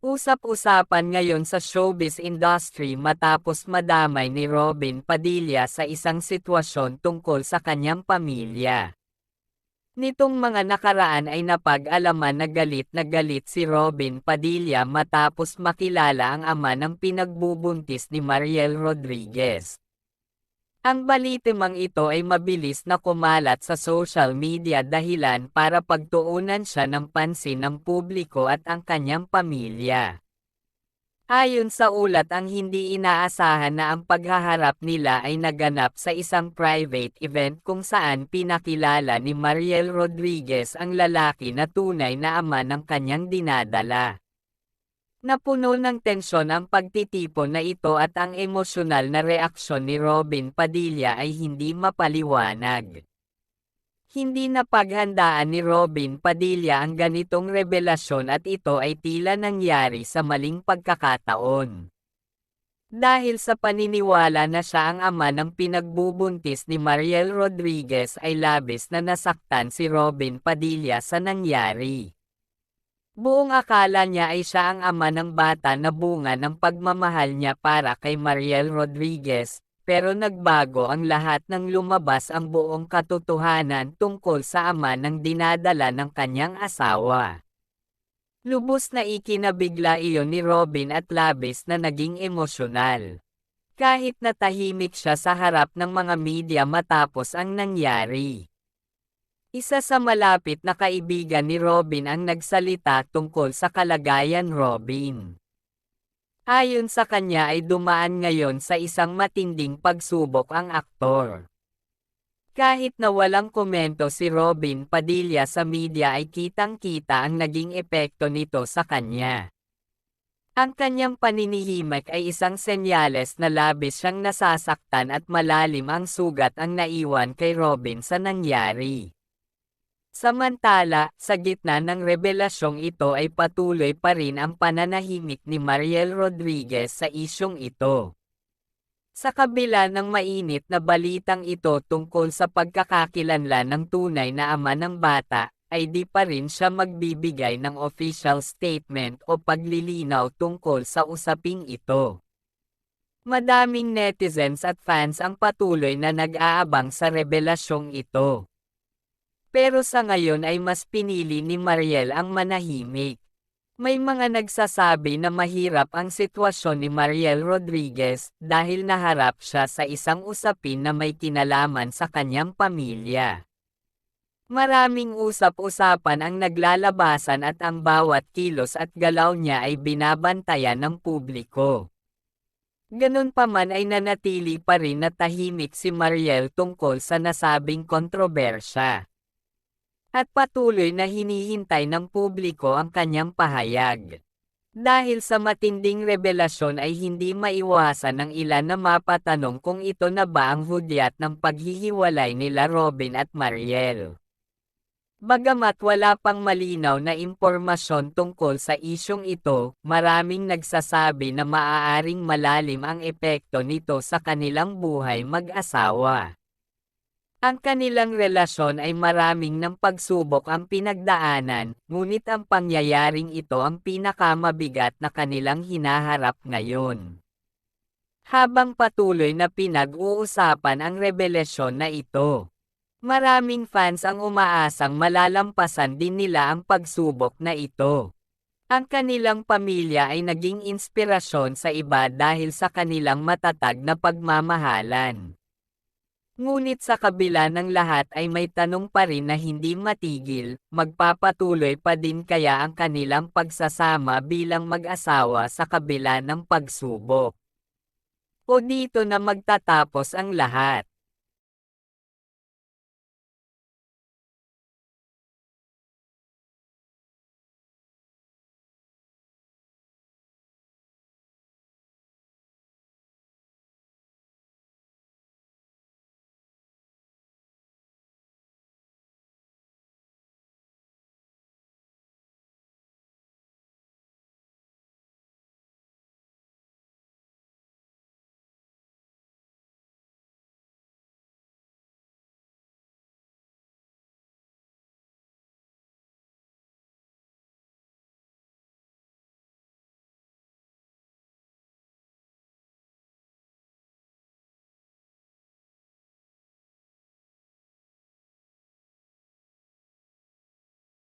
Usap-usapan ngayon sa showbiz industry matapos madamay ni Robin Padilla sa isang sitwasyon tungkol sa kanyang pamilya. Nitong mga nakaraan ay napag-alaman na galit si Robin Padilla matapos makilala ang ama ng pinagbubuntis ni Mariel Rodriguez. Ang balitimang ito ay mabilis na kumalat sa social media dahilan para pagtuunan siya ng pansin ng publiko at ang kanyang pamilya. Ayon sa ulat, ang hindi inaasahan na ang paghaharap nila ay naganap sa isang private event kung saan pinakilala ni Mariel Rodriguez ang lalaki na tunay na ama ng kanyang dinadala. Napuno ng tensyon ang pagtitipon na ito at ang emosyonal na reaksyon ni Robin Padilla ay hindi mapaliwanag. Hindi napaghandaan ni Robin Padilla ang ganitong revelasyon at ito ay tila nangyari sa maling pagkakataon. Dahil sa paniniwala na siya ang ama ng pinagbubuntis ni Mariel Rodriguez ay labis na nasaktan si Robin Padilla sa nangyari. Buong akala niya ay siya ang ama ng bata na bunga ng pagmamahal niya para kay Mariel Rodriguez, pero nagbago ang lahat nang lumabas ang buong katotohanan tungkol sa ama ng dinadala ng kanyang asawa. Lubos na ikinabigla iyon ni Robin at labis na naging emosyonal. Kahit natahimik siya sa harap ng mga media matapos ang nangyari. Isa sa malapit na kaibigan ni Robin ang nagsalita tungkol sa kalagayan Robin. Ayon sa kanya ay dumaan ngayon sa isang matinding pagsubok ang aktor. Kahit na walang komento si Robin Padilla sa media ay kitang-kita ang naging epekto nito sa kanya. Ang kanyang paninihimik ay isang senyales na labis siyang nasasaktan at malalim ang sugat ang naiwan kay Robin sa nangyari. Samantala, sa gitna ng revelasyong ito ay patuloy pa rin ang pananahimik ni Mariel Rodriguez sa isyong ito. Sa kabila ng mainit na balitang ito tungkol sa pagkakakilanlan ng tunay na ama ng bata, ay di pa rin siya magbibigay ng official statement o paglilinaw tungkol sa usaping ito. Madaming netizens at fans ang patuloy na nag-aabang sa revelasyong ito. Pero sa ngayon ay mas pinili ni Mariel ang manahimik. May mga nagsasabi na mahirap ang sitwasyon ni Mariel Rodriguez dahil naharap siya sa isang usapin na may kinalaman sa kanyang pamilya. Maraming usap-usapan ang naglalabasan at ang bawat kilos at galaw niya ay binabantayan ng publiko. Ganun pa man ay nanatili pa rin na tahimik si Mariel tungkol sa nasabing kontrobersya. At patuloy na hinihintay ng publiko ang kanyang pahayag. Dahil sa matinding revelasyon ay hindi maiwasan ng ilan na mapatanong kung ito na ba ang hudyat ng paghihiwalay nila Robin at Mariel. Bagamat wala pang malinaw na impormasyon tungkol sa isyong ito, maraming nagsasabi na maaaring malalim ang epekto nito sa kanilang buhay mag-asawa. Ang kanilang relasyon ay maraming ng pagsubok ang pinagdaanan, ngunit ang pangyayaring ito ang pinakamabigat na kanilang hinaharap ngayon. Habang patuloy na pinag-uusapan ang revelasyon na ito, maraming fans ang umaasang malalampasan din nila ang pagsubok na ito. Ang kanilang pamilya ay naging inspirasyon sa iba dahil sa kanilang matatag na pagmamahalan. Ngunit sa kabila ng lahat ay may tanong pa rin na hindi matigil, magpapatuloy pa din kaya ang kanilang pagsasama bilang mag-asawa sa kabila ng pagsubok? O dito na magtatapos ang lahat?